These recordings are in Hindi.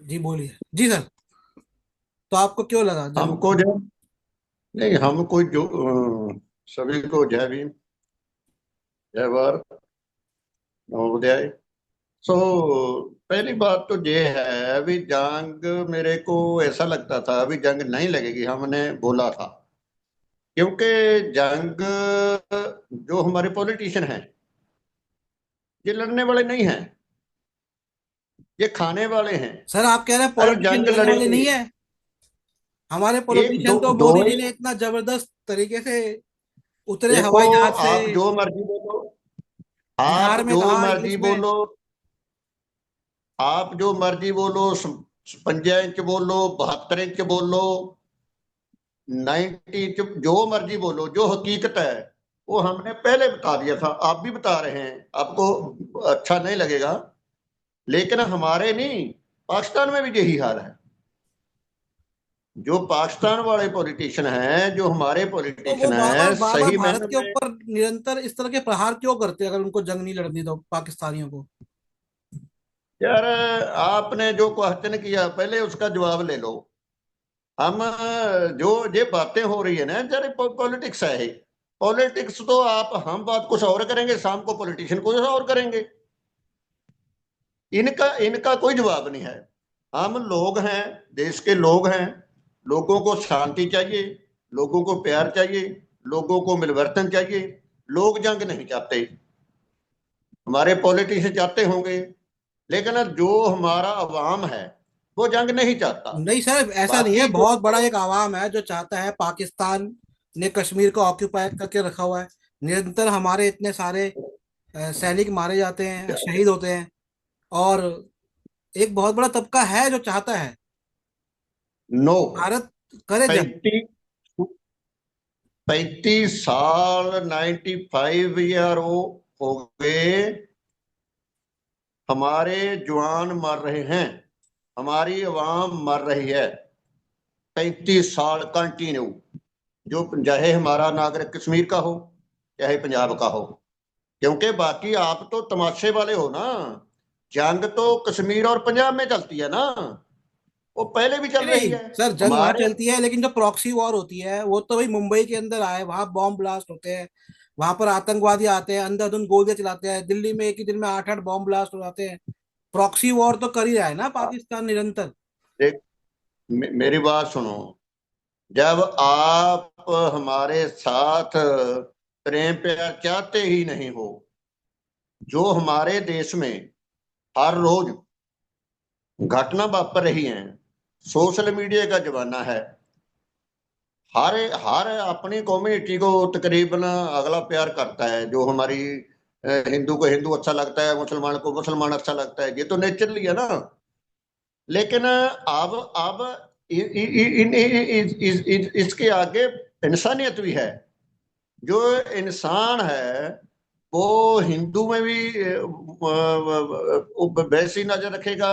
जी बोलिए जी सर। तो आपको क्यों लगा जंग? हमको जो नहीं हमको जो सभी को जय भीम, जय भारत, नवोदय। सो पहली बात तो ये है, अभी जंग मेरे को ऐसा लगता था अभी जंग नहीं लगेगी, हमने बोला था। क्योंकि जंग जो हमारे पॉलिटिशियन हैं ये लड़ने वाले नहीं हैं, ये खाने वाले हैं। सर आप कह रहे हैं अगर पॉलिटिशियन जंग लड़ने वाले नहीं लड़ेंगे, है? हमारे एक दो पॉलिटिशियन तो दो मोदी ही। जी ने इतना जबरदस्त तरीके से उतरे देखो, हवाई जहाज से, आप जो मर्जी बोलो, आप बिहार में जो कहा मर्जी इंग्लिश में। बोलो, आप जो मर्जी बोलो, 55 इंच बोलो, 72 इंच बोलो, 90 इंच, जो मर्जी बोलो, जो हकीकत है वो हमने पहले बता दिया था, आप भी बता रहे हैं। आपको अच्छा नहीं लगेगा, लेकिन हमारे नहीं, पाकिस्तान में भी यही हाल है। जो पाकिस्तान वाले पॉलिटिशियन हैं, जो हमारे तो वो पॉलिटिशियन बार बार हैं, बार बार सही भारत मैंने के में। ऊपर निरंतर इस तरह के प्रहार क्यों करते हैं अगर उनको जंग नहीं लड़नी तो पाकिस्तानियों को? यार, आपने जो क्वेश्चन किया पहले उसका जवाब ले लो। हम जो ये बातें हो रही है ना, जरा पॉलिटिक्स है। पॉलिटिक्स तो आप हम बात कुछ और करेंगे, शाम को पॉलिटिशियन कुछ और करेंगे। इनका इनका कोई जवाब नहीं है। हम लोग हैं, देश के लोग हैं। लोगों को शांति चाहिए, लोगों को प्यार चाहिए, लोगों को मिलवर्तन चाहिए। लोग जंग नहीं चाहते। हमारे पॉलिटिशियन चाहते होंगे, लेकिन जो हमारा अवाम है वो जंग नहीं चाहता। नहीं सर, ऐसा नहीं है। बाकी जो बहुत बड़ा एक आवाम है जो चाहता है। पाकिस्तान ने कश्मीर को ऑक्यूपाई करके रखा हुआ है। निरंतर हमारे इतने सारे सैनिक मारे जाते हैं, शहीद होते हैं। और एक बहुत बड़ा तबका है जो चाहता है नो, भारत करे जंग। 35 35 साल, 95 ईयर हो गए, हमारे जवान मर रहे हैं, हमारी अवाम मर रही है। 35 साल कंटिन्यू। जो चाहे हमारा नागरिक कश्मीर का हो, चाहे पंजाब का हो। क्योंकि बाकी आप तो तमाशे वाले हो ना। जंग तो कश्मीर और पंजाब में चलती है ना, वो पहले भी चल नहीं रही नहीं है। सर, जंग वहां हमारे चलती है, लेकिन जो प्रॉक्सी वॉर होती है वो तो भाई मुंबई के अंदर आए, वहां बॉम्ब ब्लास्ट होते हैं। वहां पर आतंकवादी आते हैं, अंधाधुंध गोलियां चलाते हैं। दिल्ली में एक ही दिन में 8 8 बॉम्ब ब्लास्ट हो जाते हैं। प्रॉक्सी वॉर तो कर ही रहा है ना पाकिस्तान निरंतर। देख, मेरी बात सुनो। जब आप हमारे साथ प्रेम प्यार चाहते ही नहीं हो, जो हमारे देश में हर रोज घटना वापर रही है, सोशल मीडिया का जमाना है। हर हर अपनी कम्युनिटी को तकरीबन अगला प्यार करता है। जो हमारी हिंदू को हिंदू अच्छा लगता है, मुसलमान को मुसलमान अच्छा लगता है, ये तो नेचुरली है ना। लेकिन अब इ, इ, इ, इन, इ, इ, इस, इस, इस, इसके आगे इंसानियत भी है। जो इंसान है वो हिंदू में भी वैसी नजर रखेगा,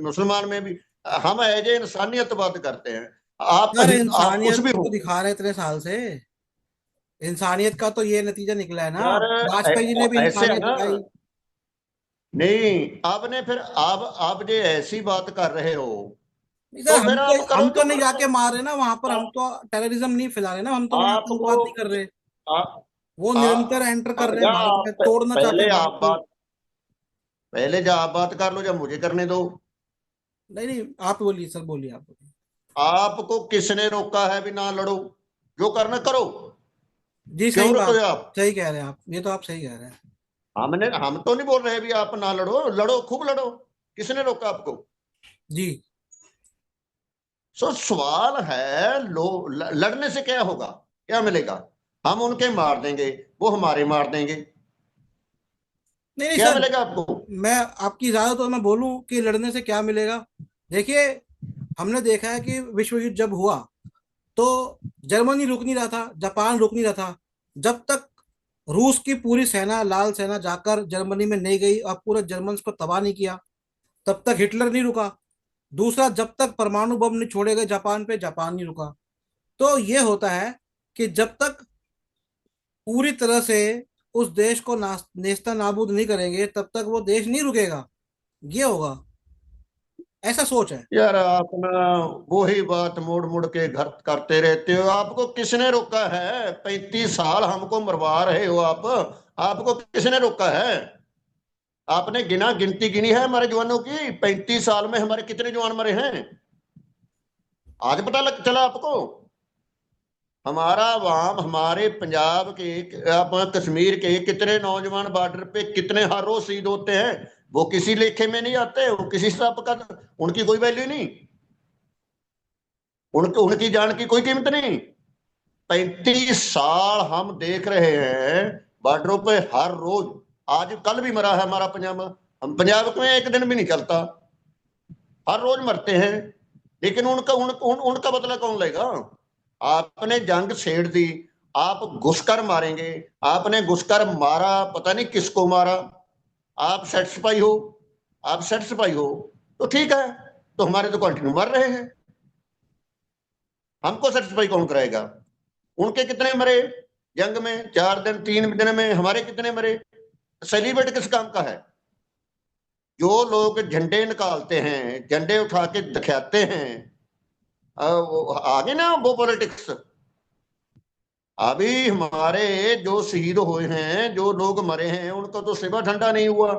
मुसलमान में भी। हम एज ए इंसानियत बात करते हैं। यार आप कुछ इंसानियत भी हो। तो दिखा रहे हैं इतने साल से। इंसानियत का तो ये नतीजा निकला है ना। यार, वाजपेयी जी ने भी ऐसे है इंसानियत ना। दिखाई। नहीं, आपने फिर आप जो ऐसी बात कर रहे हो, नहीं तो सर, फिर आप हम करो तो जो नहीं करना जाके है। मार रहे ना वहां पर। हम आप तो टेररिज्म नहीं फैला रहे ना। हम तो वहां आपको आतंकवाद नहीं कर रहे। आप, वो निरंतर आप एंटर कर रहे हैं या भारत में, आप तोड़ना चाहते पहले हैं भारत आप को। बात पहले जब आप बात कर लो, जब मुझे करने दो। नहीं नहीं, आप बोलिए सर, बोलिए, आप बोलिए। आपको किसने रोका है भी ना लड़ो? जो करना करो। जी सही क्यों बात। रुके आप? सही कह रहे हैं आप, ये तो आप सही कह रहे हैं। हम तो नहीं बोल रहे भी आप ना लड़ो, लड़ो, खूब लड़ो। किसने रोका आपको? जी। सो सवाल है, लड़ने से क्या होगा? क्या मिलेगा? हम उनके मार देंगे, वो हमारे मार देंगे। नहीं नहीं क्या सर, मिलेगा आपको? मैं आपकी इजाजत हो तो मैं बोलूं कि लड़ने से क्या मिलेगा। देखिए, हमने देखा है कि विश्व युद्ध जब हुआ तो जर्मनी रुक नहीं रहा था, जापान रुक नहीं रहा था। जब तक रूस की पूरी सेना, लाल सेना जाकर जर्मनी में नहीं गई और पूरे जर्मन को तबाह नहीं किया, तब तक हिटलर नहीं रुका। दूसरा, जब तक परमाणु बम नहीं छोड़े गए जापान पे, जापान नहीं रुका। तो ये होता है कि जब तक पूरी तरह से उस देश को नेस्ता नाबूद नहीं करेंगे तब तक वो देश नहीं रुकेगा। ये होगा। ऐसा सोच है। यार आप ना वही बात मोड़ मोड़ के घर करते रहते हो। आपको किसने रोका है? 35 साल हमको मरवा रहे हो आप। आपको किसने रोका है? आपने गिनती गिनी है हमारे जवानों की? 35 साल में हमारे कितने जवान मरे हैं? आज पता लग चला आपको? हमारा वहां हमारे पंजाब के, आप कश्मीर के कितने नौजवान बॉर्डर पे कितने हर रोज शहीद होते हैं? वो किसी लेखे में नहीं आते, वो किसी सब का, उनकी कोई वैल्यू नहीं। उनकी जान की कोई कीमत नहीं। 35 साल हम देख रहे हैं बॉर्डरों पे हर रोज। आज कल भी मरा है हमारा पंजाब। हम पंजाब में एक दिन भी नहीं चलता, हर रोज मरते हैं। लेकिन उनका बदला कौन लेगा? आपने जंग छेड़ दी, आप घुसकर मारेंगे। आपने घुसकर मारा, पता नहीं किसको मारा। आप सेटिस्फाई हो? आप सेटिस्फाई हो तो ठीक है, तो हमारे तो कंटिन्यू मर रहे हैं। हमको सेटिस्फाई कौन कराएगा? उनके कितने मरे जंग में? 4 दिन 3 दिन में हमारे कितने मरे? सेलिब्रेट किस काम का है? जो लोग झंडे निकालते हैं, झंडे उठा के दिखाते हैं, आगे ना वो पॉलिटिक्स। अभी हमारे जो शहीद हुए हैं, जो लोग मरे हैं, उनका तो सिवा ठंडा नहीं हुआ।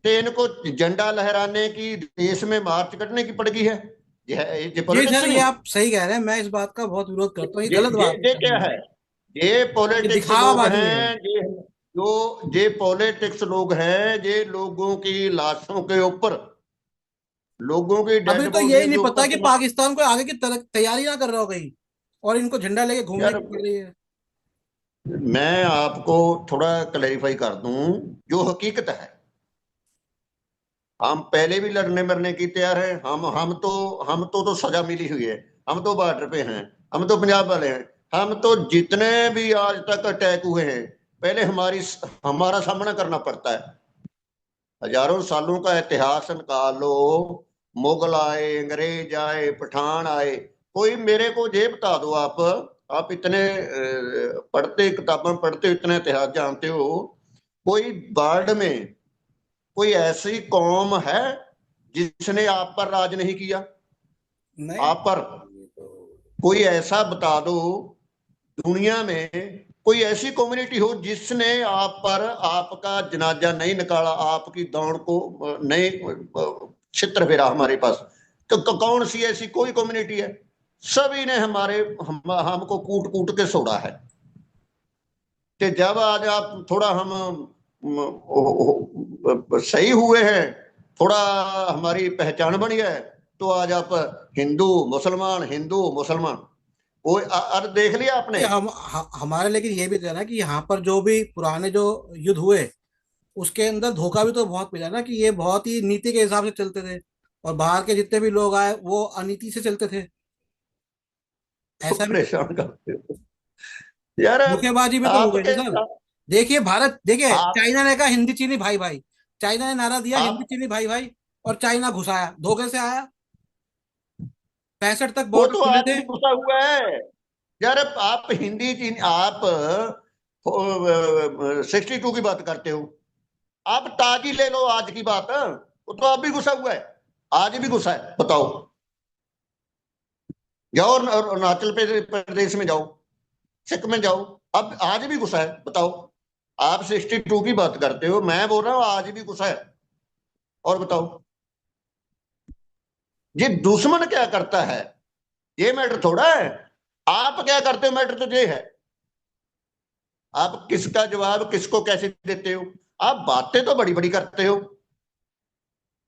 तो इनको झंडा लहराने की, देश में मार्च करने की पड़ गई है। ये जी पॉलिटिक्स सर, ये नहीं? आप सही कह रहे हैं, मैं इस बात का बहुत विरोध करता हूँ, ये ये गलत ये बात है ये सर। क्या है? ये ये पॉलिटिक्स लोग दिखावाबाजी है। हैं। ये पॉलिटिक्स लोग हैं। ये लोगों की लाशों के ऊपर, लोगों की अभी डेड तो यही बॉडी नहीं के पता ऊपर कि पाकिस्तान को आगे की तैयारी ना कर रहा हो कहीं, और इनको झंडा लेके घूमने यार की पड़ रही है। मैं आपको थोड़ा क्लैरिफाई कर दूं जो हकीकत है। हम पहले भी लड़ने मरने की तैयार हैं। हम तो सजा मिली हुई है। हम तो बॉर्डर पे हैं। हम तो पंजाब वाले हैं। हम तो जितने भी आज तक अटैक हुए हैं, पहले हमारा सामना करना पड़ता है। हजारों सालों का इतिहास निकाल लो। मुगल आए, अंग्रेज आए, पठान आए। कोई मेरे को ये बता दो आप इतने पढ़ते, किताबें पढ़ते हो, इतना इतिहास जानते हो, कोई वर्ल्ड में कोई ऐसी कौम है जिसने आप पर राज नहीं किया? नहीं, आप पर ये तो कोई ऐसा बता दो, दुनिया में कोई ऐसी कम्युनिटी हो जिसने आप पर आपका जनाजा नहीं निकाला, आपकी दौड़ को नहीं छित्र फेरा हमारे पास। तो कौन सी ऐसी कोई कम्युनिटी है? सभी ने हमको कूट कूट के छोड़ा है। कि जब आज आप थोड़ा हम सही हुए हैं, थोड़ा हमारी पहचान बनी है, तो आज आप हिंदू मुसलमान, हिंदू मुसलमान। वो अब देख लिया आपने? ये हमारे, लेकिन ये भी कहना है कि यहाँ पर जो भी पुराने जो युद्ध हुए, उसके अंदर धोखा भी तो बहुत मिला ना, कि ये बहुत ही नीति के हिसाब से चलते थे, और बाहर के जितने भी लोग आए वो अनीति से चलते थे। तो ऐसा भी परेशान करते हो यार। धोखेबाजी भी तो हो गई ना आपके सर। देखिए भारत, देखिए आप चाइना ने कहा हिंदी चीनी भाई भाई, चाइना ने नारा दिया हिंदी आप चीनी भाई भाई, और चाइना घुसाया, धोखे से आया। 65 तक वो बॉर्डर तो खुले आज थे। भी घुसा हुआ है। यार आप हिंदी चीन, आप 62 की बात करते हो। आप ताज ही ले लो, आज की बात, वो तो अब भी घुसा हुआ है। आज भी घुसा है, बताओ। जाओ अरुणाचल प्रदेश में जाओ, सिक्किम में जाओ, अब आज भी गुस्सा है, बताओ। आप 62 की बात करते हो, मैं बोल रहा हूँ आज भी गुस्सा है। और बताओ, ये दुश्मन क्या करता है, ये मैटर थोड़ा है। आप क्या करते हो, मैटर तो ये है। आप किसका जवाब किसको कैसे देते हो? आप बातें तो बड़ी बड़ी करते हो।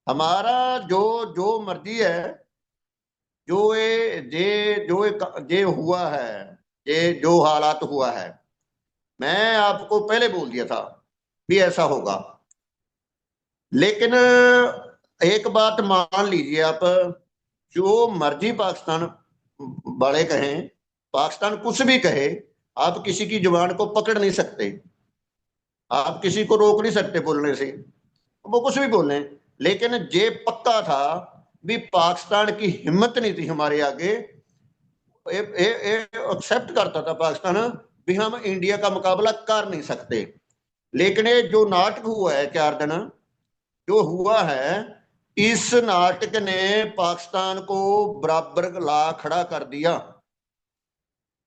हमारा जो जो मर्जी है, ये हुआ है, ये जो हालात हुआ है, मैं आपको पहले बोल दिया था भी ऐसा होगा। लेकिन एक बात मान लीजिए आप, जो मर्जी पाकिस्तान वाले कहें, पाकिस्तान कुछ भी कहे, आप किसी की जुबान को पकड़ नहीं सकते। आप किसी को रोक नहीं सकते बोलने से, वो कुछ भी बोले। लेकिन ये पक्का था भी पाकिस्तान की हिम्मत नहीं थी हमारे आगे। एक्सेप्ट करता था पाकिस्तान भी हम इंडिया का मुकाबला कर नहीं सकते। लेकिन ये जो नाटक हुआ है 4 दिन, जो हुआ है, इस नाटक ने पाकिस्तान को बराबर ला खड़ा कर दिया।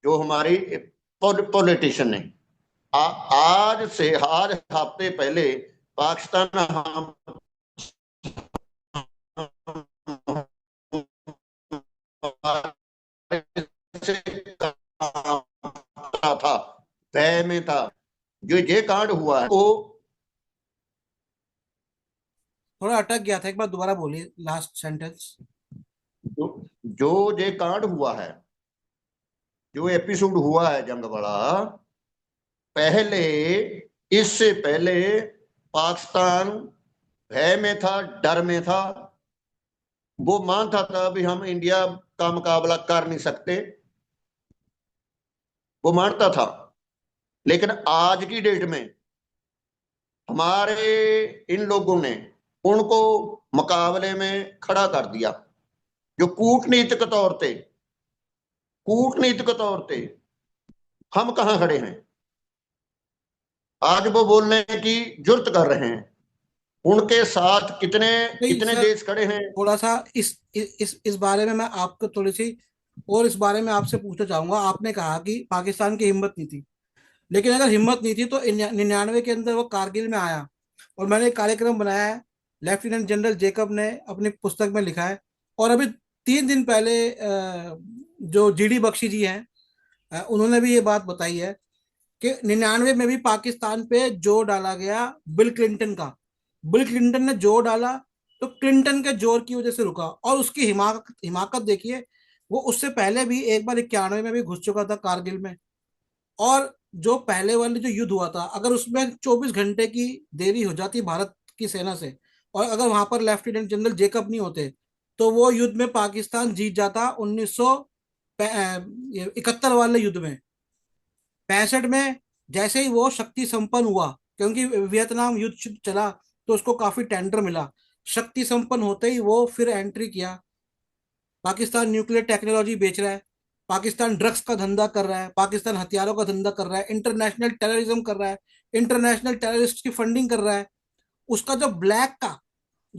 जो हमारी पॉलिटिशियन ने आज हफ्ते पहले पाकिस्तान हम था, तय में था। जो ये कांड हुआ है वो थोड़ा अटक गया था, एक बार दोबारा बोलिए लास्ट सेंटेंस। जो, जो ये कांड हुआ है, जो एपिसोड हुआ है जंग वाला, पहले, इससे पहले पाकिस्तान भय में था, डर में था। वो मानता था भी हम इंडिया का मुकाबला कर नहीं सकते, वो मानता था। लेकिन आज की डेट में हमारे इन लोगों ने उनको मुकाबले में खड़ा कर दिया। जो कूटनीतिक तौर पे हम कहाँ खड़े हैं, आज वो बोलने की जुर्त कर रहे हैं। उनके साथ कितने नहीं कितने सर, देश खड़े हैं। थोड़ा सा इस बारे में मैं आपको थोड़ी सी और इस बारे में आपसे पूछना चाहूंगा। आपने कहा कि पाकिस्तान की हिम्मत नहीं थी, लेकिन अगर हिम्मत नहीं थी तो 99 के अंदर वो कारगिल में आया, और मैंने एक कार्यक्रम बनाया है, लेफ्टिनेंट जनरल जेकब ने अपनी पुस्तक में लिखा है। और अभी 3 दिन पहले जो जीडी बख्शी जी हैं, उन्होंने भी ये बात बताई है कि 99 में भी पाकिस्तान पे जोर डाला गया बिल क्लिंटन का। बिल क्लिंटन ने जोर डाला, तो क्लिंटन के जोर की वजह से रुका, और उसकी हिमाकत हिमाकत देखिए। वो उससे पहले भी एक बार 91 में भी घुस चुका था कारगिल में। और जो पहले वाले जो युद्ध हुआ था, अगर उसमें 24 घंटे की देरी हो जाती भारत की सेना से, और अगर वहां पर लेफ्टिनेंट जनरल जेकब नहीं होते, तो वो युद्ध में पाकिस्तान जीत जाता। 1971 वाले युद्ध में, 65 में जैसे ही वो शक्ति संपन्न हुआ, क्योंकि वियतनाम युद्ध चला तो उसको काफी टेंडर मिला। शक्ति संपन्न होते ही वो फिर एंट्री किया। पाकिस्तान न्यूक्लियर टेक्नोलॉजी बेच रहा है, पाकिस्तान ड्रग्स का धंधा कर रहा है, पाकिस्तान हथियारों का धंधा कर रहा है, इंटरनेशनल टेररिज्म कर रहा है, इंटरनेशनल टेररिस्ट की फंडिंग कर रहा है। उसका जो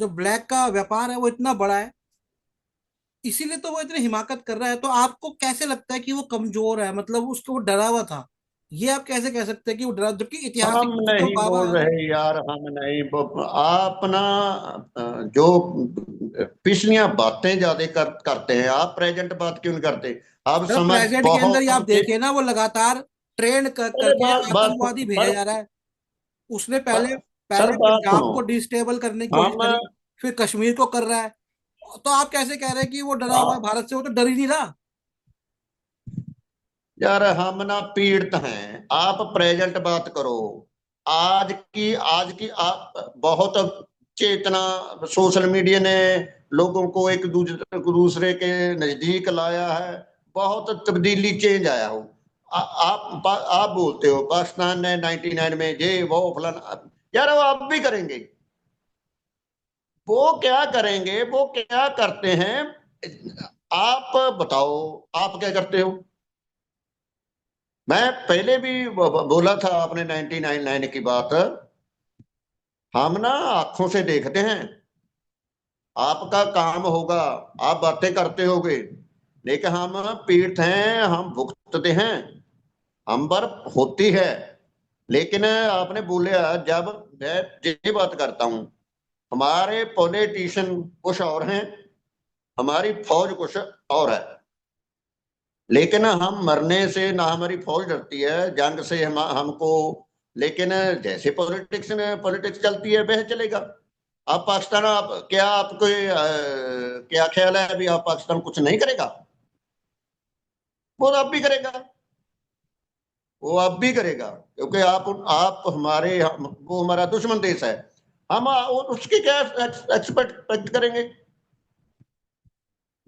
ब्लैक का व्यापार है वो इतना बड़ा है, इसीलिए तो वो इतनी हिमाकत कर रहा है। तो आपको कैसे लगता है कि वो कमजोर है, मतलब उसको वो डरा हुआ था? ये आप कैसे कह सकते हैं कि वो डरा, जबकि ऐतिहासिक हम रूप से तो नहीं बाबा बोल है। रहे यार, हम नहीं आप ना जो पिछलियां बातें ज्यादा करते हैं, आप प्रेजेंट बात क्यों नहीं करते। आप सर समझ प्रेजेंट के अंदर ही आप बहुत देखिए ना, वो लगातार ट्रेन अरे करके बात बात आतंकवादी भेजा पर, जा रहा है। उसने पर, पहले सर पहले बात पंजाब सुनो। को डिस्टेबल करने की कोशिश हम करी, फिर कश्मीर को कर रहा है। तो आप कैसे कह रहे हैं कि वो डरा हुआ है आप भारत से? वो तो डर ही नहीं रहा। यार हम ना पीड़ित हैं, आप प्रेजेंट बात करो। आज की आप बहुत चेतना, सोशल मीडिया ने लोगों को एक दूसरे के नजदीक लाया है। बहुत तब्दीली, चेंज आया हो। आप बोलते हो पाकिस्तान ने 99 में ये वो फलाना, यार वो आप भी करेंगे। वो क्या करेंगे, वो क्या करते हैं, आप बताओ, आप क्या करते हो। मैं पहले भी बोला था आपने 1999 की बात। हम ना आंखों से देखते हैं, आपका काम होगा, आप बातें करते होगे, लेकिन हम पीड़ित हैं, हम भुगतते हैं, हम पर होती है। लेकिन आपने बोले, जब मैं ये बात करता हूं, हमारे पॉलिटिशियन कुछ और हैं, हमारी फौज कुछ और है। लेकिन हम मरने से ना हमारी फौज डरती है, जंग से हमको। लेकिन जैसे पॉलिटिक्स चलती है वह चलेगा। आप पाकिस्तान, आप क्या, आपको क्या ख्याल है अभी, आप पाकिस्तान कुछ नहीं करेगा? वो तो अब भी करेगा, वो अब भी करेगा, क्योंकि आप वो हमारा दुश्मन देश है। हम उसकी क्या एक्सपेक्ट करेंगे?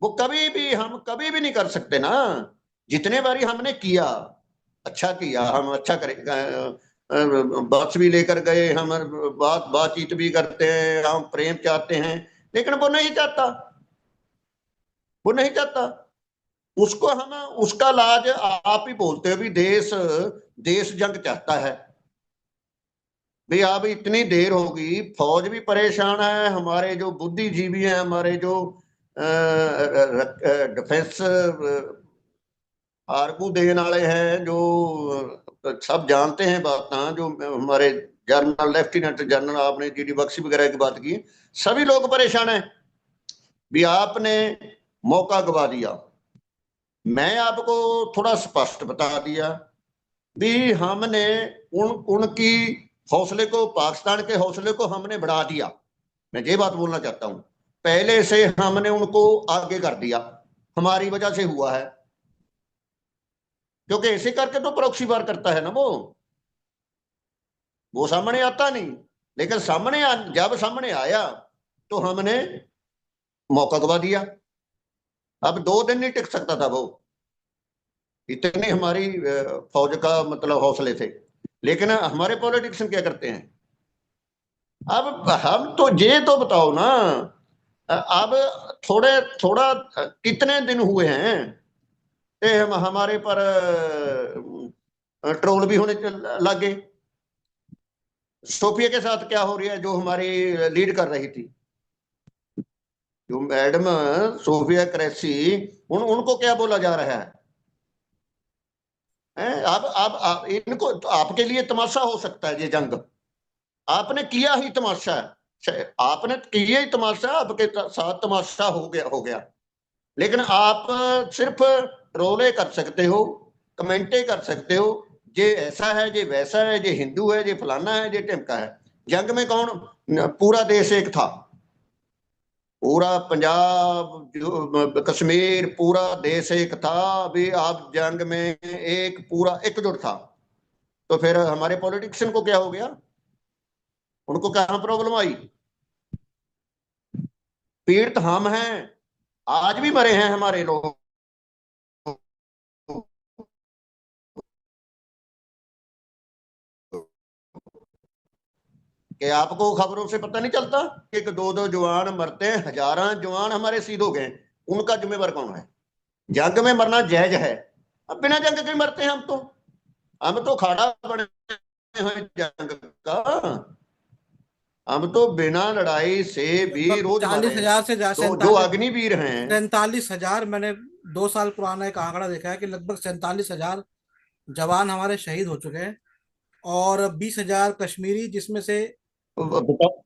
हम कभी भी नहीं कर सकते ना। जितने बारी हमने किया, अच्छा किया, हम अच्छा करेंगे। बस भी लेकर गए हम, बातचीत भी करते हैं, हम प्रेम चाहते हैं। लेकिन वो नहीं चाहता, वो नहीं चाहता। उसको हम उसका लाज आप ही बोलते हो भी, देश देश जंग चाहता है। भाई अब इतनी देर होगी, फौज भी परेशान है, हमारे जो बुद्धिजीवी हैं, हमारे जो डिफेंस आर्गू देने वाले हैं, जो सब जानते हैं बात, जो हमारे जनरल, लेफ्टिनेंट जनरल, आपने जीडी बख्शी वगैरह की बात की, सभी लोग परेशान हैं भी आपने मौका गवा दिया। मैं आपको थोड़ा स्पष्ट बता दिया भी हमने उनकी हौसले को, पाकिस्तान के हौसले को हमने बढ़ा दिया। मैं ये बात बोलना चाहता हूं, पहले से हमने उनको आगे कर दिया, हमारी वजह से हुआ है, क्योंकि ऐसे करके तो प्रॉक्सी वार करता है ना वो सामने आता नहीं, लेकिन जब सामने आया तो हमने मौका गवा दिया। अब 2 दिन नहीं टिक सकता था वो, इतनी हमारी फौज का मतलब हौसले थे। लेकिन हमारे पॉलिटिशियन क्या करते हैं, अब हम तो ये तो बताओ ना, अब थोड़े थोड़ा कितने दिन हुए हैं कि हम हमारे पर ट्रोल भी होने लगे। सोफिया के साथ क्या हो रहा है, जो हमारी लीड कर रही थी, जो मैडम सोफिया कुरैशी, उनको क्या बोला जा रहा है? अब इनको तो आपके लिए तमाशा हो सकता है ये जंग, आपने किया ही तमाशा है, आपने किया ही तमाशा, आपके साथ तमाशा हो गया। लेकिन आप सिर्फ रोले कर सकते हो, कमेंटे कर सकते हो, ये ऐसा है, ये वैसा है, ये हिंदू है, ये फलाना है, ये टिमका है। जंग में कौन, पूरा देश एक था, पूरा पंजाब, जो कश्मीर, पूरा देश एक था। अभी आप जंग में एक पूरा एकजुट था, तो फिर हमारे पॉलिटिशियन को क्या हो गया, उनको कहां प्रॉब्लम आई? पीड़ित हम हैं, आज भी मरे हैं हमारे लोग। कि आपको खबरों से पता नहीं चलता, एक दो दो जवान मरते हैं, हजारों जवान हमारे शहीद हो गए, उनका जिम्मेवार कौन है? जंग में मरना जायज है, अब बिना जंग के मरते हैं हम तो खाड़ा बने हुए जंग का, हम तो बिना लड़ाई से भी लगभग रोज मर रहे चालीस हैं। हजार से तो जो 47, अग्निवीर हैं, 47,000, मैंने 2 साल पुराना एक आंकड़ा देखा है कि लगभग 47,000 जवान हमारे शहीद हो चुके हैं, और 20,000 कश्मीरी, जिसमें से बताओ,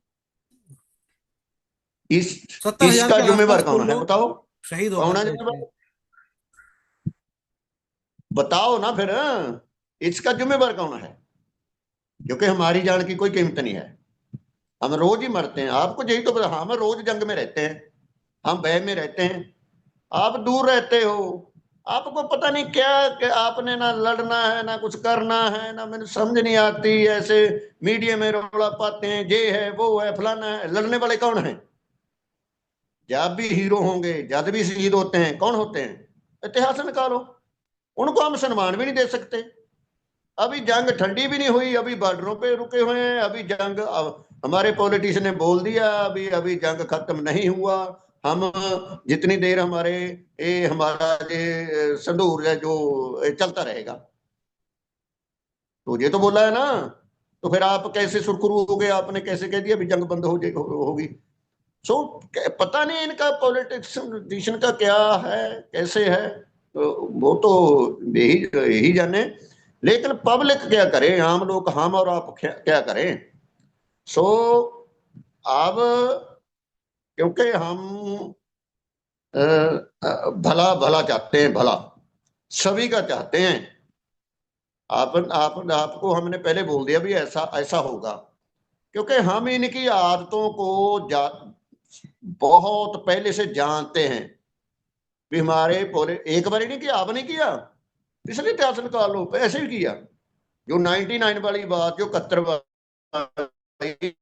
इस 70,000 इसका के आसपास जिम्मेवार कुल कौन है, लोग बताओ? शहीद हो गए कौन है थे इसमें। जिम्मेवार? बताओ ना फिर, इसका जिम्मेवार कौन है? क्योंकि हमारी जान की कोई कीमत नहीं है, हम रोज ही मरते हैं। आपको यही तो पता, हम रोज जंग में रहते हैं, हम भय में रहते हैं, आप दूर रहते हो, आपको पता नहीं क्या कि आपने ना लड़ना है ना कुछ करना है, ना मैंने समझ नहीं आती। ऐसे मीडिया में रौला पाते हैं, ये है वो है फलाना है, लड़ने वाले कौन है? जब भी हीरो होंगे, जब भी शहीद होते हैं, कौन होते हैं? इतिहास निकालो, उनको हम सम्मान भी नहीं दे सकते। अभी जंग ठंडी भी नहीं हुई, अभी बॉर्डरों पे रुके हुए हैं, अभी जंग हमारे पॉलिटिशियन ने बोल दिया अभी अभी जंग खत्म नहीं हुआ, हम जितनी देर हमारा ये संदूर है जो चलता रहेगा। तो ये तो बोला है ना, तो फिर आप कैसे सुरखरू हो गए, आपने कैसे कह दिया अभी जंग बंद होगी? सो पता नहीं इनका पॉलिटिशियन का क्या है, कैसे है, तो वो तो यही यही जाने। लेकिन पब्लिक क्या करे, आम लोग, हम और आप क्या करें? सो अब क्योंकि हम भला भला चाहते हैं, भला सभी का चाहते हैं। आपको हमने पहले बोल दिया भी ऐसा ऐसा होगा, क्योंकि हम इनकी आदतों को बहुत पहले से जानते हैं भी। हमारे पूरे एक बार ही नहीं किया, आपने किया, पिछले इतिहास निकाल लो, ऐसे ही किया। जो 99 वाली बात, जो 71 वाली,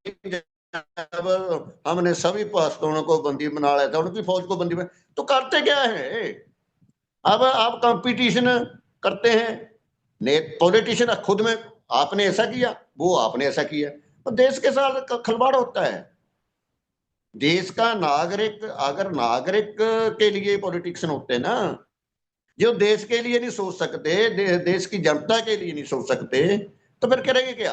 जब हमने सभी पश्तूनों को बंदी बना लिया था, उनकी फौज को बंदी बना, तो करते क्या है? अब आप कंपटीशन करते हैं, ने पॉलिटिशियन खुद में, आपने ऐसा किया, वो आपने ऐसा किया, तो देश के साथ खिलवाड़ होता है। देश का नागरिक, अगर नागरिक के लिए पॉलिटिशियन होते हैं ना, जो देश के लिए नहीं सोच सकते, देश की जनता के लिए नहीं सोच सकते, तो फिर करेंगे क्या?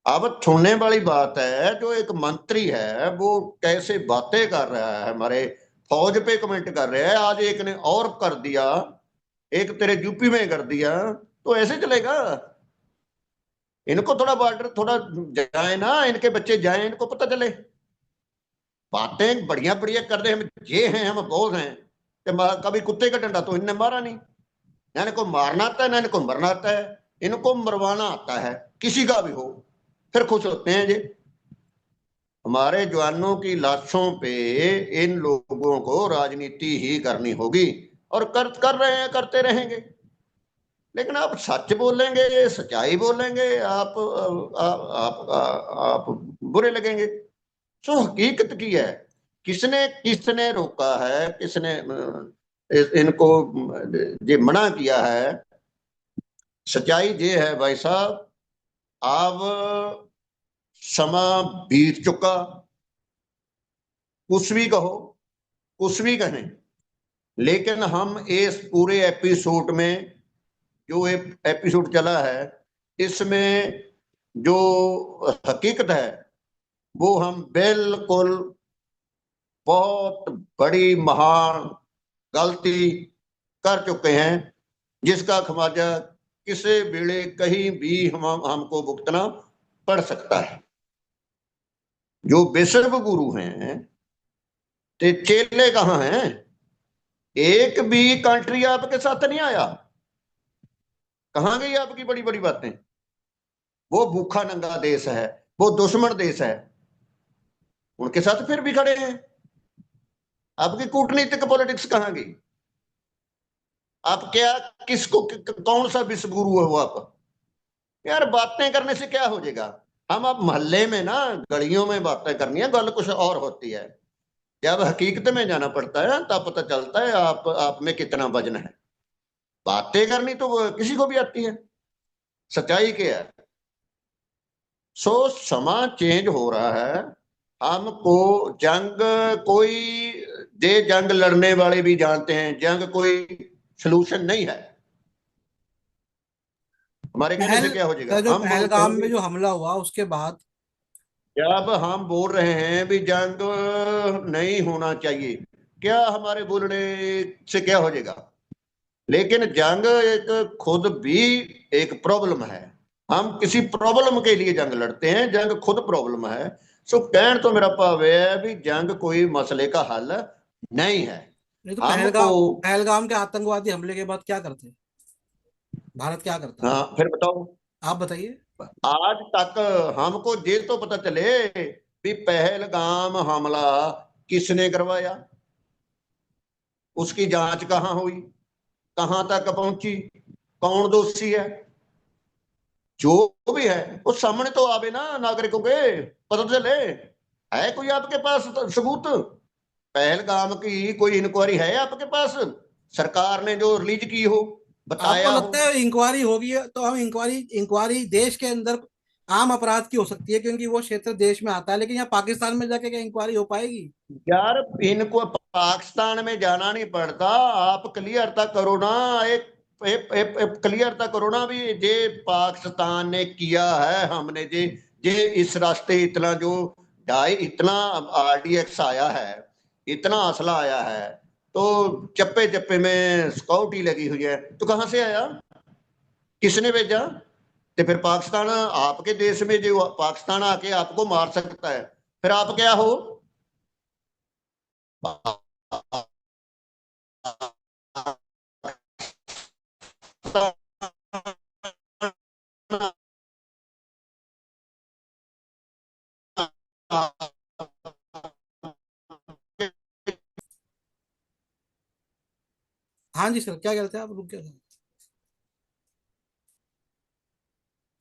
अब सुनने वाली बात है, जो एक मंत्री है वो कैसे बातें कर रहा है, हमारे फौज पे कमेंट कर रहे हैं, आज एक ने और कर दिया, एक तेरे यूपी में कर दिया, तो ऐसे चलेगा? इनको थोड़ा बॉर्डर थोड़ा जाए ना, इनके बच्चे जाए, इनको पता चले। बातें बढ़िया बढ़िया कर रहे हैं, हम ये हैं, हम बोल रहे हैं कि कभी कुत्ते का डंडा तो इनने मारा नहीं। ना इनको मारना आता है, ना इनको मरना आता है, इनको मरवाना आता है, किसी का भी हो, फिर खुश होते हैं जी। हमारे जवानों की लाशों पे इन लोगों को राजनीति ही करनी होगी, और कर रहे हैं, करते रहेंगे। लेकिन आप सच बोलेंगे, सच्चाई बोलेंगे, आप बुरे लगेंगे। सो हकीकत की है, किसने किसने रोका है, किसने इनको ये मना किया है? सच्चाई ये है भाई साहब, अब समा बीत चुका। कुछ भी कहो, कुछ भी कहें, लेकिन हम इस पूरे एपिसोड में, जो एपिसोड चला है, इसमें जो हकीकत है वो हम बिल्कुल बहुत बड़ी महान गलती कर चुके हैं, जिसका खमियाजा किसी वेले कहीं भी हमको भुगतना पड़ सकता है। जो विश्व गुरु हैं, ते चेले कहाँ हैं? एक भी कंट्री आपके साथ नहीं आया। कहाँ गई आपकी बड़ी बड़ी बातें? वो भूखा नंगा देश है, वो दुश्मन देश है, उनके साथ फिर भी खड़े हैं। आपकी कूटनीतिक पॉलिटिक्स कहाँ गई? आप क्या, किसको, कौन सा विश्व गुरु है वो आप? यार बातें करने से क्या हो जाएगा? हम अब मोहल्ले में ना, गलियों में बातें करनी है, गल कुछ और होती है। जब हकीकत में जाना पड़ता है तब पता चलता है आप में कितना वजन है। बातें करनी तो किसी को भी आती है, सच्चाई क्या है? सो समा चेंज हो रहा है। हमको जंग, कोई ये जंग लड़ने वाले भी जानते हैं, जंग कोई सलूशन नहीं है। हमारे कहने से पहल क्या हो का जाएगा? जो हम बोलते पहलगाम हैं में कि जो हमला हुआ उसके बाद, जब हम बोल रहे हैं भी जंग नहीं होना चाहिए, क्या हमारे बोलने से क्या हो जाएगा? लेकिन जंग एक खुद भी एक प्रॉब्लम है। हम किसी प्रॉब्लम के लिए जंग लड़ते हैं, जंग खुद प्रॉब्लम है। सो कहने तो मेरा भाव है भी जंग कोई मसले का हल नहीं है। नहीं तो हमको, पहलगाम के आतंकवादी हमले के बाद क्या करते? भारत क्या करता? हाँ फिर बताओ। आप बताइए। आज तक हमको ये तो पता चले भी पहलगाम हमला किसने करवाया, उसकी जांच कहाँ हुई, कहाँ तक पहुंची, कौन दोषी है? जो भी है वो सामने तो आवे ना, नागरिकों के पता तो चले। है कोई आपके पास सबूत? पहलगाम की कोई इंक्वायरी है आपके पास? सरकार ने जो रिलीज की हो, आपको बताया हो? लगता है इंक्वायरी होगी तो हम इंक्वायरी इंक्वायरी देश के अंदर आम अपराध की हो सकती है क्योंकि वो क्षेत्र देश में आता है, लेकिन यहाँ पाकिस्तान में जाके क्या इंक्वायरी हो पाएगी? यार इनको पाकिस्तान में जाना नहीं पड़ता, आप क्लियरता करो ना। एक क्लियरता करो ना भी, जे पाकिस्तान ने किया है, हमने जे जे इस रास्ते इतना जो ढाई इतना आरडीएक्स आया है, इतना असला आया है, तो चप्पे चप्पे में सिक्योरिटी लगी हुई है, तो कहां से आया, किसने भेजा? तो फिर पाकिस्तान आपके देश में, जो पाकिस्तान आके आपको मार सकता है, फिर आप क्या हो? हाँ जी सर, क्या कह रहे थे आप? रुक गए थे।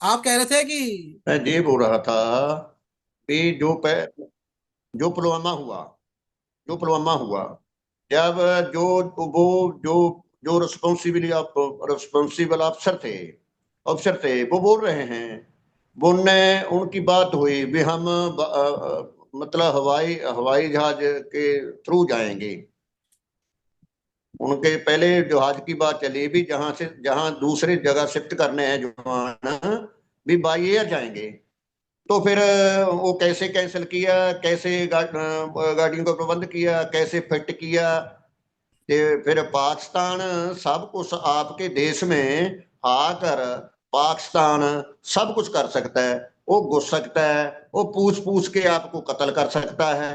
आप कह रहे थे कि मैं ये बोल रहा था कि जो पुलवामा हुआ, जो पुलवामा हुआ, जब जो वो जो जो रिस्पॉन्सिबल अफसर थे वो बोल रहे हैं, वो उनने उनकी बात हुई भी हम मतलब हवाई हवाई जहाज के थ्रू जाएंगे। उनके पहले जहाज की बात चली भी, जहां दूसरे जगह शिफ्ट करने हैं जवान, भी बाई एयर जाएंगे। तो फिर वो कैसे कैंसिल किया, कैसे गाड़ियों का प्रबंध किया, कैसे फिट किया। ते फिर पाकिस्तान सब कुछ आपके देश में आकर, पाकिस्तान सब कुछ कर सकता है। वो घुस सकता है, वो पूछ पूछ के आपको कत्ल कर सकता है।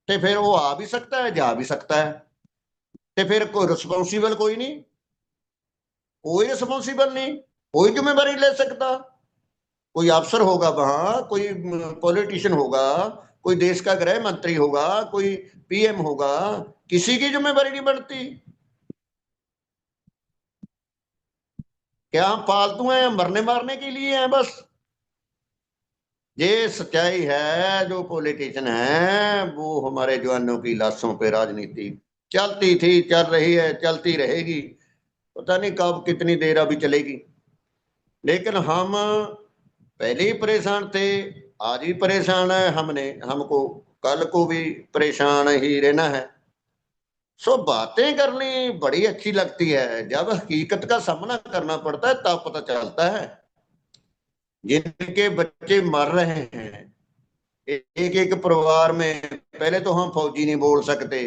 ते फिर वो आ भी सकता है, जा भी सकता है। ते फिर कोई रिस्पॉन्सिबल कोई नहीं, कोई रिस्पॉन्सिबल नहीं, कोई जिम्मेवारी ले सकता। कोई अफसर होगा वहां, कोई पॉलिटिशियन होगा, कोई देश का गृह मंत्री होगा, कोई पीएम होगा, किसी की जिम्मेवारी नहीं बनती। क्या हम फालतू हैं, मरने मारने के लिए हैं बस? ये सच्चाई है। जो पॉलिटिशियन है वो हमारे जवानों की लाशों पे राजनीति चलती थी, चल रही है, चलती रहेगी। पता नहीं कब कितनी देर अभी चलेगी। लेकिन हम पहले ही परेशान थे, आज भी परेशान है। हमको कल को भी परेशान ही रहना है। सो बातें करनी बड़ी अच्छी लगती है, जब हकीकत का सामना करना पड़ता है तब पता चलता है। जिनके बच्चे मर रहे हैं एक एक परिवार में, पहले तो हम फौजी नहीं बोल सकते।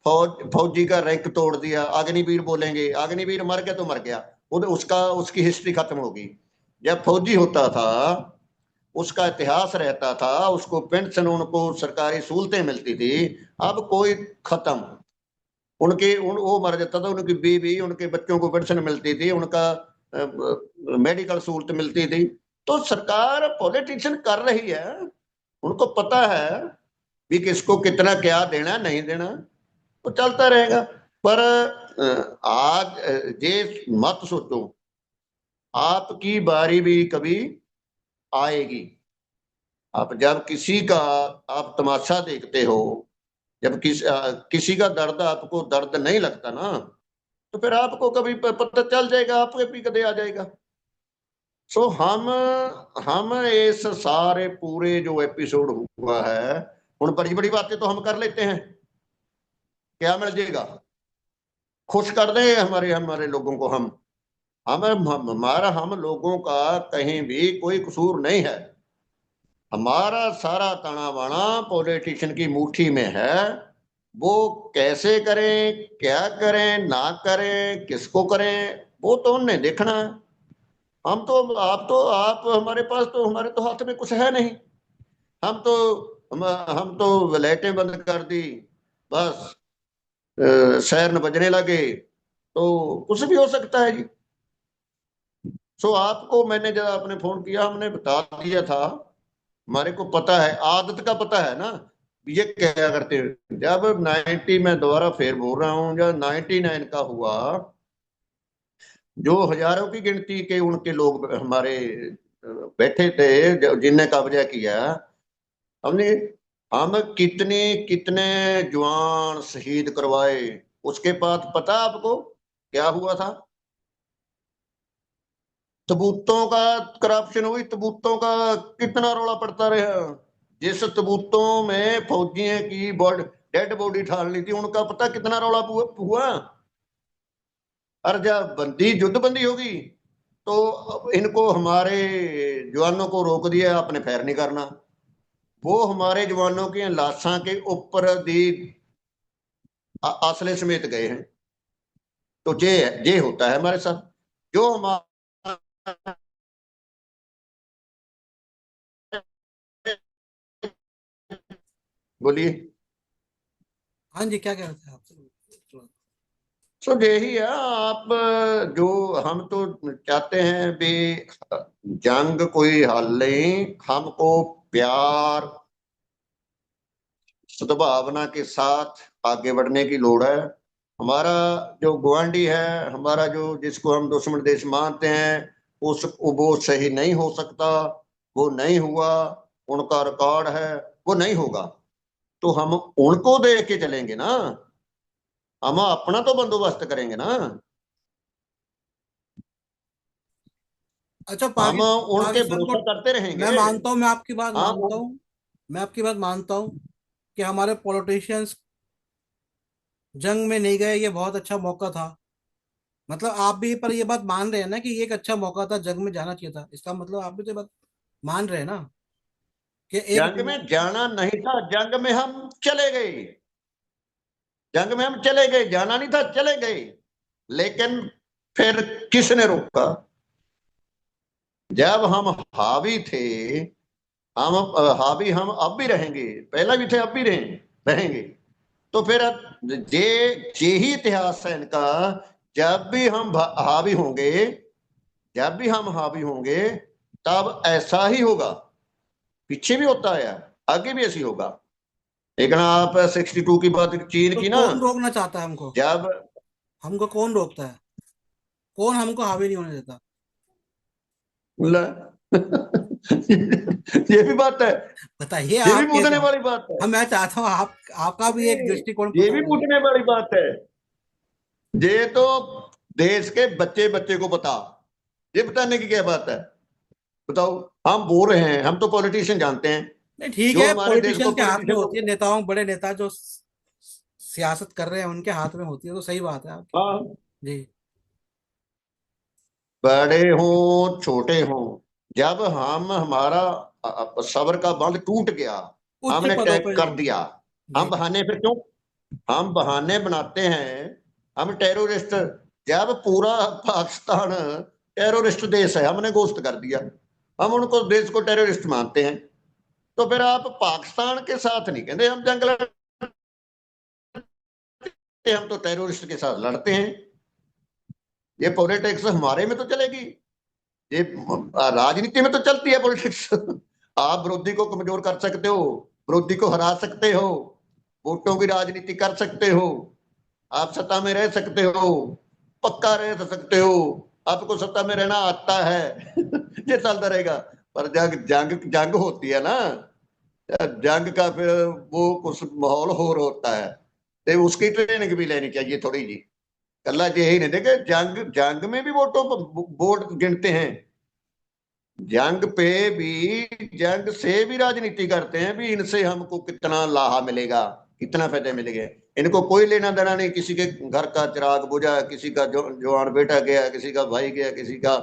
फौजी का रैंक तोड़ दिया, अग्निवीर बोलेंगे, अग्निवीर मर गया तो मर गया, उसका उसकी हिस्ट्री खत्म होगी। जब फौजी होता था उसका इतिहास रहता था, उसको पेंशन, उनको सरकारी सहूलतें मिलती थी। अब कोई खत्म। वो मर जाता था, उनकी बीवी, उनके बच्चों को पेंशन मिलती थी, उनका मेडिकल सहूलत मिलती थी। तो सरकार पॉलिटिशियन कर रही है, उनको पता है भी किसको कितना क्या देना नहीं देना, तो चलता रहेगा। पर आज ये मत सोचो आपकी बारी भी कभी आएगी। आप जब किसी का आप तमाशा देखते हो, जब किसी का दर्द आपको दर्द नहीं लगता ना, तो फिर आपको कभी पता चल जाएगा, आपके भी कदे आ जाएगा। सो हम इस सारे पूरे जो एपिसोड हुआ है, उन बड़ी बड़ी बातें तो हम कर लेते हैं, क्या मिल जाएगा? खुश कर दें हमारे हमारे लोगों को। हमारा हम लोगों का कहीं भी कोई कसूर नहीं है। हमारा सारा ताना बाना पॉलिटिशियन की मुट्ठी में है। वो कैसे करें, क्या करें, ना करें, किसको करें, वो तो उन्हें देखना है। आप हमारे पास तो, हमारे तो हाथ में कुछ है नहीं। हम तो हम तो वलाइटें बंद कर दी, बस शहर न बजने लगे, तो कुछ भी हो सकता है जी। सो आपको मैंने जब आपने फोन किया हमने बता दिया था। हमारे को पता है, आदत का पता है ना, ये क्या करते हैं। जब 90 में दोबारा फिर बोल रहा हूँ, जब 99 का हुआ, जो हजारों की गिनती के उनके लोग हमारे बैठे थे, जिनने कब्जा किया, हमने हम कितने कितने जवान शहीद करवाए। उसके बाद पता आपको क्या हुआ था? तबूतों का करप्शन हुई, तबूतों का कितना रौला पड़ता रहा। जिस तबूतों में फौजियों की डेड बॉडी ठालनी थी, उनका पता कितना रौला हुआ। और जब युद्ध बंदी होगी, तो अब इनको हमारे जवानों को रोक दिया, आपने फैर नहीं करना। वो हमारे जवानों की लाशों के ऊपर दी आसले समेत गए हैं। तो ये होता है हमारे साथ। जो हमारा, बोलिए। हाँ जी, क्या कह रहे थे आप? सो यही है। आप जो हम तो चाहते हैं भी जंग कोई हल नहीं, हमको प्यार सद्भावना के साथ आगे बढ़ने की लोड़ है। हमारा जो गुआंढी है, हमारा जो जिसको हम दुश्मन देश मानते हैं, उस वो सही नहीं हो सकता। वो नहीं हुआ, उनका रिकॉर्ड है, वो नहीं होगा। तो हम उनको देख के चलेंगे ना, हम अपना तो बंदोबस्त करेंगे ना। अच्छा, हम उनके पाकिस्तान को भरोसा करते मैं रहेंगे। मानता हूँ, मैं आपकी बात हम मानता हूँ, मैं आपकी बात मानता हूँ कि हमारे पॉलिटिशियंस जंग में नहीं गए, ये बहुत अच्छा मौका था। मतलब आप भी पर ये बात मान रहे हैं ना कि ये एक अच्छा मौका था, जंग में जाना चाहिए था, इसका मतलब आप भी तो ये बात मान रहे हैं ना कि एक जंग में जाना नहीं था, जंग में हम चले गए, जंग में हम चले गए, जाना नहीं था, चले गए। लेकिन फिर किसने रोका? जब हम हावी थे, हम हावी हम अब भी रहेंगे, पहला भी थे अब भी रहेंगे। तो फिर ये ये ही इतिहास है इनका। जब भी हम हावी होंगे, जब भी हम हावी होंगे, तब ऐसा ही होगा। पीछे भी होता है, आगे भी ऐसी होगा। लेकिन आप 62 की बात चीन तो की ना, कौन रोकना चाहता है हमको? जब हमको कौन रोकता है? कौन हमको हावी नहीं होने देता? ये भी बात है, बताइए ये भी आप कैसे? पूछने वाली बात है। हम, मैं चाहता हूँ आप, आपका भी एक दृष्टिकोण ये पता भी लगे। पूछने वाली बात है। ये तो देश के बच्चे बच्चे को बता, ये बताने की क्या बात है? बताओ। हम बोल रहे हैं, हम तो पॉलिटिशियन जानते हैं। नहीं ठीक जो है, हमारे देश को पॉलिटिशियन के हाथ में पॉलिटिशियन होती है, को, नेताओं, बड़े नेता जो सियासत कर रहे हैं उनके हाथ में होती है, तो सही बात है आपकी। हाँ, जी। बड़े हों छोटे हों, जब हम हमारा सब्र का बंध टूट गया, उच्च हमने पदों टैग पे। कर दिया। हम जी। बहाने फिर क्यों, हम बहाने बनाते हैं? हम टेररिस्ट, जब पूरा पाकिस्तान टेररिस्ट देश है, हमने घोषित कर दिया, हम उनको देश को टेररिस्ट मानते हैं, तो फिर आप पाकिस्तान के साथ नहीं कहते हम जंग लड़ते, हम तो टेररिस्ट के साथ लड़ते हैं। ये पॉलिटिक्स हमारे में तो चलेगी, ये राजनीति में तो चलती है पॉलिटिक्स। आप विरोधी को कमजोर कर सकते हो, विरोधी को हरा सकते हो, वोटों की राजनीति कर सकते हो, आप सत्ता में रह सकते हो, पक्का रह सकते हो, आपको सत्ता में रहना आता है। ये चलता रहेगा। पर जंग जंग जंग होती है ना, जंग का फिर वो कुछ माहौल और होता है, तो उसकी ट्रेनिंग भी लेनी चाहिए थोड़ी जी। कल्ला यही नहीं देखे, जंग जंग में भी वोटों वोट गिनते हैं, जंग पे भी, जंग से भी राजनीति करते हैं भी, इनसे हमको कितना लाहा मिलेगा, कितना फायदे मिलेंगे। इनको कोई लेना देना नहीं, किसी के घर का चिराग बुझा, किसी का जवान बेटा गया, किसी का भाई गया, किसी का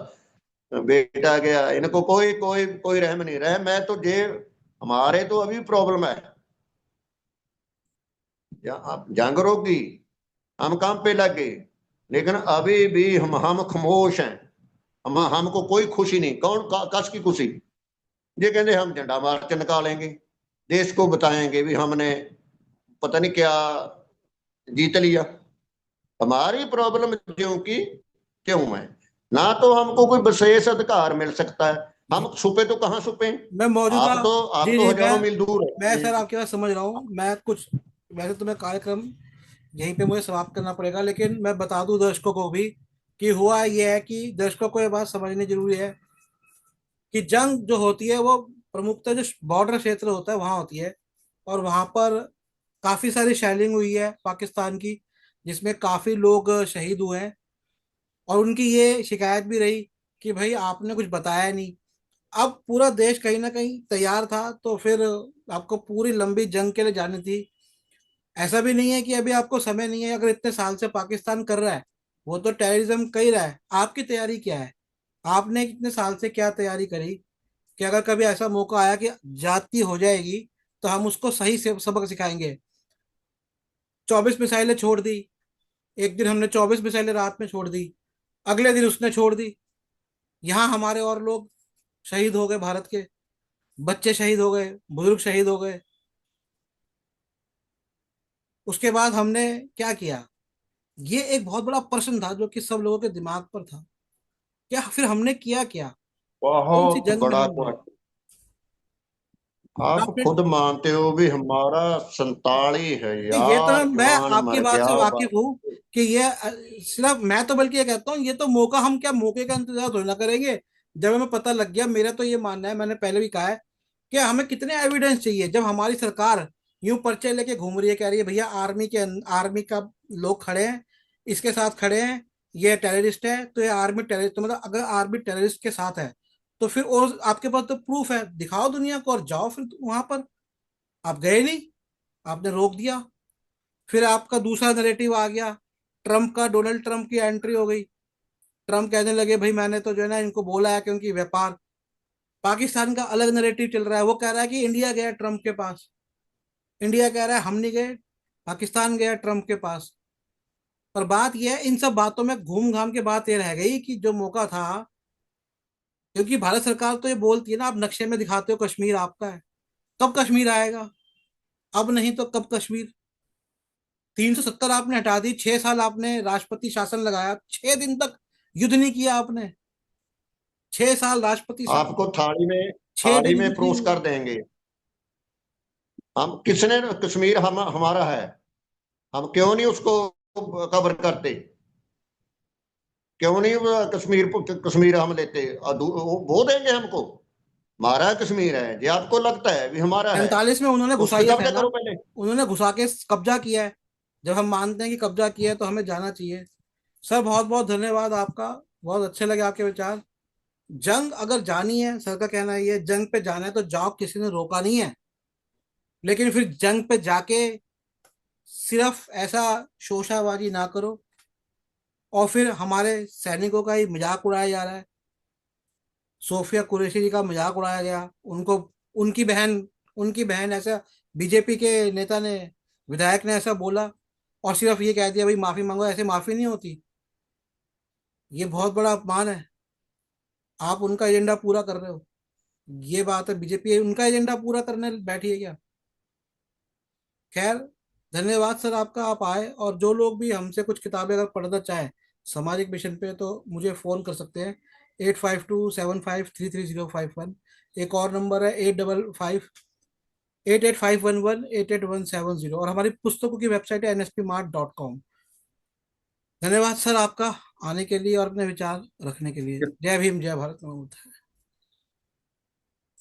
बेटा गया, इनको कोई कोई कोई रहम नहीं। रहम है तो ये हमारे तो अभी प्रॉब्लम है, जंग रोकी, हम काम पे लग गए, लेकिन अभी भी हम खामोश हैं। हमको कोई खुशी नहीं, कौन कस की खुशी? ये कहते हम झंडा मार्च निकालेंगे, देश को बताएंगे भी हमने पता नहीं क्या जीत लिया। हमारी प्रॉब्लम क्यों की क्यों है? ना तो हमको कोई विशेष अधिकार मिल सकता है, जी। हम छुपे तो कहाँ छुपे? मैं मौजूदा, आप जी तो जी, हजारों मील दूर मैं है। सर आपकी बात समझ रहा हूँ। मैं कुछ, वैसे तो मैं कार्यक्रम यहीं पे मुझे समाप्त करना पड़ेगा, लेकिन मैं बता दूं दर्शकों को भी कि हुआ यह है कि दर्शकों को ये बात समझनी जरूरी है कि जंग जो होती है वो प्रमुखतः जो बॉर्डर क्षेत्र होता है वहां होती है। और वहां पर काफी सारी शेलिंग हुई है पाकिस्तान की, जिसमें काफी लोग शहीद हुए हैं। और उनकी ये शिकायत भी रही कि भाई आपने कुछ बताया नहीं। अब पूरा देश कहीं ना कहीं तैयार था, तो फिर आपको पूरी लंबी जंग के लिए जानी थी। ऐसा भी नहीं है कि अभी आपको समय नहीं है, अगर इतने साल से पाकिस्तान कर रहा है, वो तो टेररिज्म कर ही रहा है। आपकी तैयारी क्या है? आपने इतने साल से क्या तैयारी करी कि अगर कभी ऐसा मौका आया कि जाती हो जाएगी, तो हम उसको सही से सबक सिखाएंगे। 24 मिसाइलें छोड़ दी, एक दिन हमने 24 मिसाइलें रात में छोड़ दी, अगले दिन उसने छोड़ दी। यहाँ हमारे और लोग शहीद हो गए, भारत के बच्चे शहीद हो गए, बुजुर्ग शहीद हो गए। उसके बाद हमने क्या किया? ये एक बहुत बड़ा प्रश्न था जो कि सब लोगों के दिमाग पर था। क्या फिर हमने किया क्या? कौन सी बहुत जंग में बड़ा हम गए? क्वेश्चन। आप आपने, खुद मानते हो भी हमारा ये तो47 मैं जवान आपकी मर बात गया। से वाकिफ हूँ कि ये सिर्फ मैं तो, बल्कि ये कहता हूँ, ये तो मौका, हम क्या मौके का इंतजार थोड़ी ना करेंगे? जब हमें पता लग गया, मेरा तो ये मानना है, मैंने पहले भी कहा है कि हमें कितने एविडेंस चाहिए। जब हमारी सरकार यूं पर्चे लेके घूम रही है, कह रही है भैया आर्मी के आर्मी का लोग खड़े हैं, इसके साथ खड़े हैं, ये टेररिस्ट है, तो ये आर्मी टेररिस्ट, तो मतलब अगर आर्मी टेररिस्ट के साथ है, तो फिर और आपके पास तो प्रूफ है, दिखाओ दुनिया को और जाओ फिर वहां पर। आप गए नहीं, आपने रोक दिया। फिर आपका दूसरा नैरेटिव आ गया, ट्रम्प का, डोनाल्ड ट्रम्प की एंट्री हो गई। ट्रम्प कहने लगे भाई मैंने तो जो है ना इनको बोला है कि उनकी व्यापार पाकिस्तान का अलग नैरेटिव चल रहा है, वो कह रहा है कि इंडिया गया ट्रम्प के पास, इंडिया कह रहा है हम नहीं गए, पाकिस्तान गया ट्रम्प के पास। पर बात यह है, इन सब बातों में घूम घाम के बात ये रह गई कि जो मौका था, क्योंकि भारत सरकार तो ये बोलती है ना, आप नक्शे में दिखाते हो कश्मीर आपका है, कब कश्मीर आएगा? अब नहीं तो कब कश्मीर? 370 आपने हटा दी, 6 साल आपने राष्ट्रपति शासन लगाया, 6 दिन तक युद्ध नहीं किया आपने, 6 साल राष्ट्रपति आपको छह थाली दिन में युद्ध नहीं परोस हुआ। कर देंगे। हम किसने, कश्मीर हमारा है, हम क्यों नहीं उसको कवर करते? क्यों नहीं कश्मीर हम लेते? वो देंगे हमको? हमारा कश्मीर है, ये आपको लगता है भी हमारा है? 47 में उन्होंने उस घुसा पे ही था कब्जा ना, करो पहले। उन्होंने घुसा के कब्जा किया है। जब हम मानते हैं कि कब्जा किया है तो हमें जाना चाहिए। सर बहुत बहुत धन्यवाद आपका, बहुत अच्छे लगे आपके विचार। जंग अगर जानी है, सर का कहना है ये, जंग पे जाना है तो जाओ, किसी ने रोका नहीं है। लेकिन फिर जंग पे जाके सिर्फ ऐसा शोशाबाजी ना करो, और फिर हमारे सैनिकों का ही मजाक उड़ाया जा रहा है। सोफिया कुरैशी जी का मजाक उड़ाया गया, उनको, उनकी बहन उनकी बहन ऐसा, बीजेपी के नेता ने, विधायक ने ऐसा बोला, और सिर्फ ये कह दिया भाई माफी मांगो, ऐसे माफी नहीं होती। ये बहुत बड़ा अपमान है। आप उनका एजेंडा पूरा कर रहे हो, ये बात है। बीजेपी उनका एजेंडा पूरा करने बैठी है क्या? खैर, धन्यवाद सर आपका, आप आए। और जो लोग भी हमसे कुछ किताबें अगर पढ़ना चाहें सामाजिक मिशन पे, तो मुझे फ़ोन कर सकते हैं, 8527533051। एक और नंबर है 855885118817 और हमारी पुस्तकों की वेबसाइट है nspmart.com। धन्यवाद सर आपका आने के लिए और अपने विचार रखने के लिए। जय भीम, जय भारत, नमो बुद्धाय।